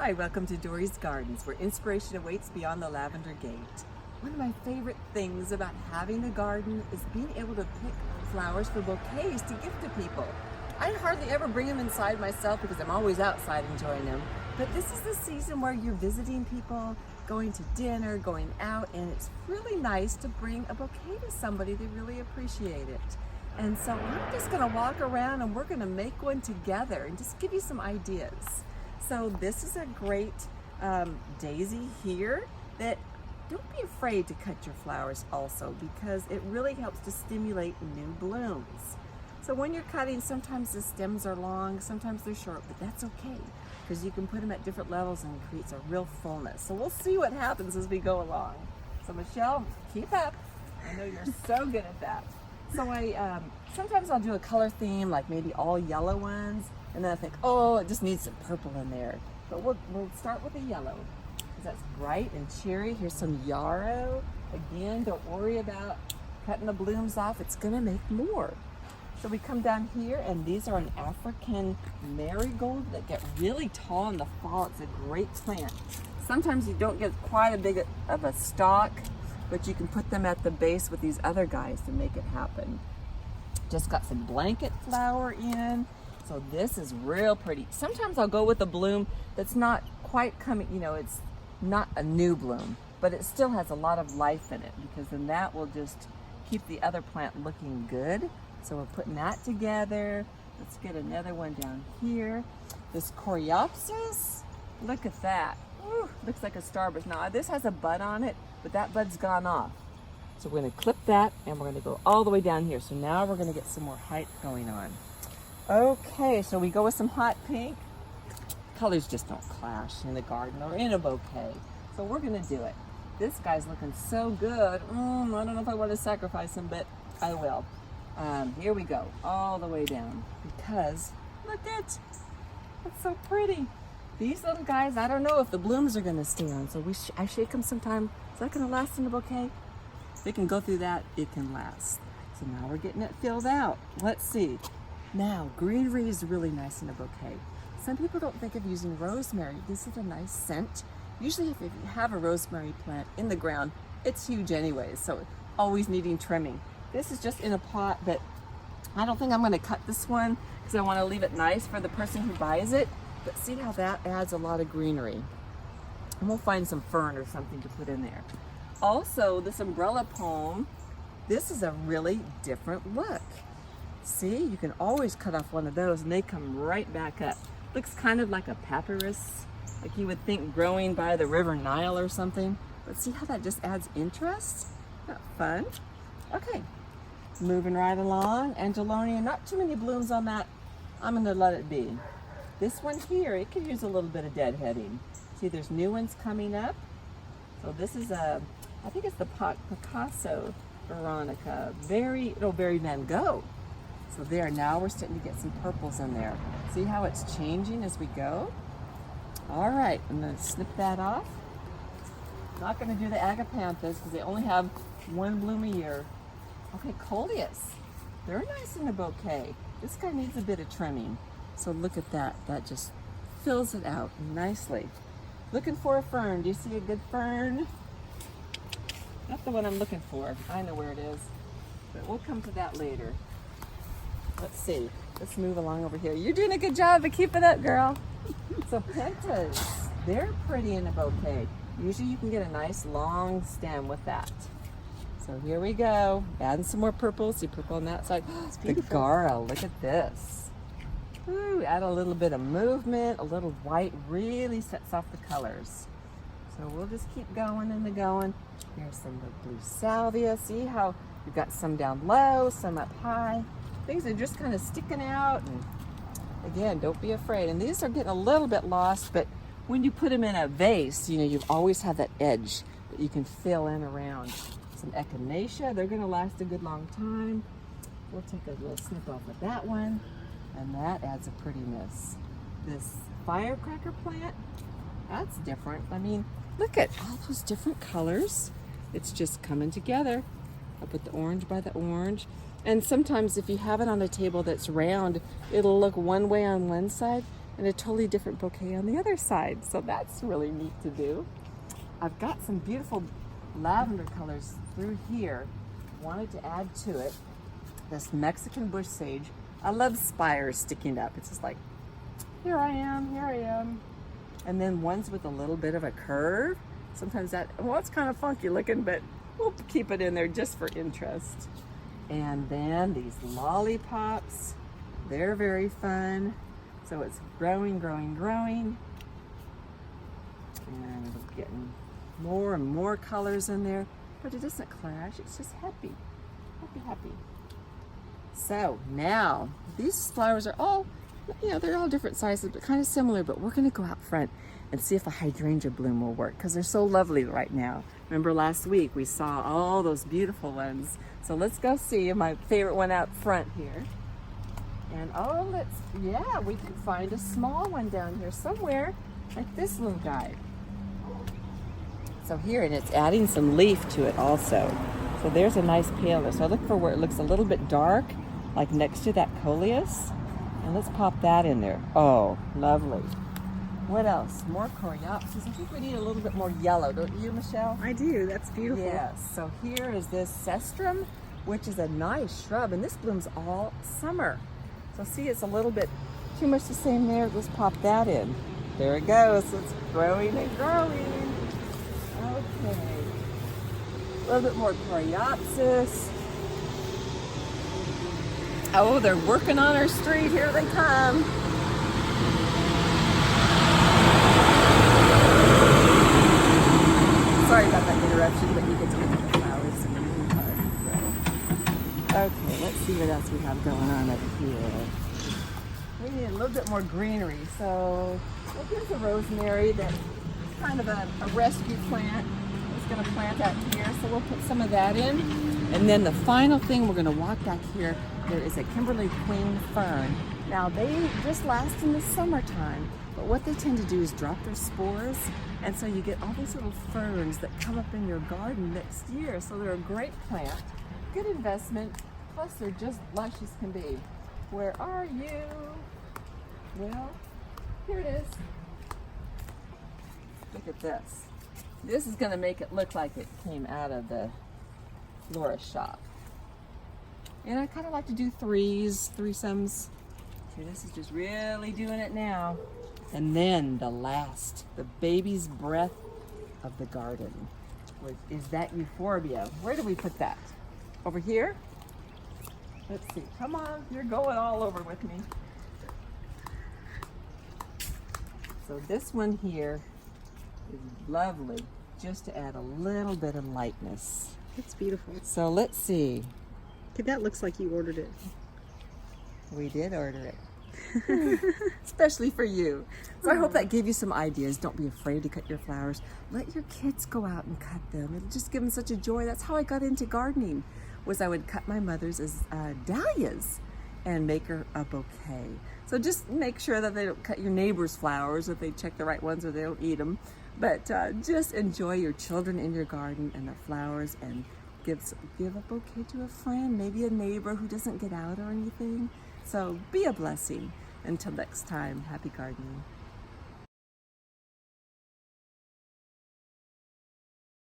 Hi, welcome to Dory's Gardens, where inspiration awaits beyond the lavender gate. One of my favorite things about having a garden is being able to pick flowers for bouquets to give to people. I hardly ever bring them inside myself because I'm always outside enjoying them. But this is the season where you're visiting people, going to dinner, going out, and it's really nice to bring a bouquet to somebody. They really appreciate it. And so I'm just gonna walk around and we're gonna make one together and just give you some ideas. So this is a great daisy here that don't be afraid to cut your flowers also, because it really helps to stimulate new blooms. So when you're cutting, sometimes the stems are long, sometimes they're short, but that's okay because you can put them at different levels and it creates a real fullness. So we'll see what happens as we go along. So Michelle, keep up. I know you're so good at that. So sometimes I'll do a color theme, like maybe all yellow ones, and then I think, oh, it just needs some purple in there. But we'll start with the yellow, because that's bright and cheery. Here's some yarrow. Again, don't worry about cutting the blooms off. It's gonna make more. So we come down here, and these are an African marigold that get really tall in the fall. It's a great plant. Sometimes you don't get quite a big of a stalk, but you can put them at the base with these other guys to make it happen. Just got some blanket flower in. So this is real pretty. Sometimes I'll go with a bloom that's not quite coming, it's not a new bloom, but it still has a lot of life in it, because then that will just keep the other plant looking good. So we're putting that together. Let's get another one down here. This coreopsis, look at that. Ooh, looks like a starburst. Now this has a bud on it, but that bud's gone off. So we're gonna clip that and we're gonna go all the way down here. So now we're gonna get some more height going on. Okay, so we go with some hot pink. Colors just don't clash in the garden or in a bouquet. So we're gonna do it. This guy's looking so good. I don't know if I wanna sacrifice him, but I will. Here we go, all the way down, because look at, it's so pretty. These little guys, I don't know if the blooms are gonna stay on, so I shake them sometime. Is that gonna last in the bouquet? If it can go through that, it can last. So now we're getting it filled out. Let's see. Now, greenery is really nice in a bouquet. Some people don't think of using rosemary. This is a nice scent. Usually if you have a rosemary plant in the ground, it's huge anyways, so always needing trimming. This is just in a pot, but I don't think I'm gonna cut this one because I wanna leave it nice for the person who buys it. But see how that adds a lot of greenery. And we'll find some fern or something to put in there. Also, this umbrella palm, this is a really different look. See, you can always cut off one of those and they come right back up. Looks kind of like a papyrus, like you would think growing by the River Nile or something. But see how that just adds interest? Not fun? Okay, moving right along. Angelonia, not too many blooms on that. I'm gonna let it be. This one here, it could use a little bit of deadheading. See, there's new ones coming up. So this is I think it's the Picasso Veronica, Berry Van Gogh. So there, now we're starting to get some purples in there. See how it's changing as we go? All right, I'm gonna snip that off. Not gonna do the agapanthus because they only have one bloom a year. Okay, coleus, they're nice in a bouquet. This guy needs a bit of trimming. So look at that, that just fills it out nicely. Looking for a fern, do you see a good fern? Not the one I'm looking for, I know where it is, but we'll come to that later. Let's see, let's move along over here. You're doing a good job, but keep it up, girl. So pentas, they're pretty in a bouquet. Usually you can get a nice long stem with that. So here we go, adding some more purple, see purple on that side. The Gara, look at this. Ooh, add a little bit of movement, a little white really sets off the colors. So we'll just keep going and going. Here's some blue salvia. See how we've got some down low, some up high. These are just kind of sticking out. And again, don't be afraid. And these are getting a little bit lost, but when you put them in a vase, you always have that edge that you can fill in around. Some echinacea, they're gonna last a good long time. We'll take a little snip off of that one. And that adds a prettiness. This firecracker plant, that's different. I mean, look at all those different colors. It's just coming together. I put the orange by the orange. And sometimes if you have it on a table that's round, it'll look one way on one side, and a totally different bouquet on the other side. So that's really neat to do. I've got some beautiful lavender colors through here. Wanted to add to it this Mexican bush sage. I love spires sticking up. It's just like, here I am, here I am. And then ones with a little bit of a curve. Sometimes that, well, it's kind of funky looking, but we'll keep it in there just for interest. And then these lollipops, they're very fun. So it's growing, growing, growing. And we're getting more and more colors in there, but it doesn't clash, it's just happy, happy, happy. So now, these flowers are all, they're all different sizes, but kind of similar, but we're gonna go out front and see if a hydrangea bloom will work, because they're so lovely right now. Remember last week, we saw all those beautiful ones. So let's go see my favorite one out front here. And we can find a small one down here somewhere, like this little guy. So here, and it's adding some leaf to it also. So there's a nice paleness. So I look for where it looks a little bit dark, like next to that coleus. And let's pop that in there. Oh, lovely. What else? More coreopsis. I think we need a little bit more yellow, don't you, Michelle? I do, that's beautiful. Yes, so here is this cestrum, which is a nice shrub, and this blooms all summer. So see, it's a little bit too much the same there. Let's pop that in. There it goes. It's growing and growing. Okay, a little bit more coreopsis. Oh, they're working on our street. Here they come. Sorry about that interruption, but you get to look at the flowers in the garden. So. Okay, let's see what else we have going on over here. We need a little bit more greenery. So here's a rosemary that's kind of a rescue plant. I was going to plant out here, so we'll put some of that in. And then the final thing, we're going to walk back here. There is a Kimberly Queen fern. Now they just last in the summertime, but what they tend to do is drop their spores, and so you get all these little ferns that come up in your garden next year. So they're a great plant, good investment, plus they're just lush as can be. Where are you? Well, here it is. Look at this. This is going to make it look like it came out of the florist shop. And I kind of like to do threesomes. See, this is just really doing it now. And then the baby's breath of the garden is that euphorbia. Where do we put that? Over here? Let's see. Come on, you're going all over with me. So this one here is lovely, just to add a little bit of lightness. It's beautiful. So let's see. Okay, that looks like you ordered it. We did order it. Especially for you. So I hope that gave you some ideas. Don't be afraid to cut your flowers. Let your kids go out and cut them. It'll just give them such a joy. That's how I got into gardening, was I would cut my mother's as dahlias and make her a bouquet. So just make sure that they don't cut your neighbor's flowers, if they check the right ones, or they don't eat them. But just enjoy your children in your garden and the flowers, and give a bouquet to a friend, maybe a neighbor who doesn't get out or anything. So be a blessing. Until next time, happy gardening.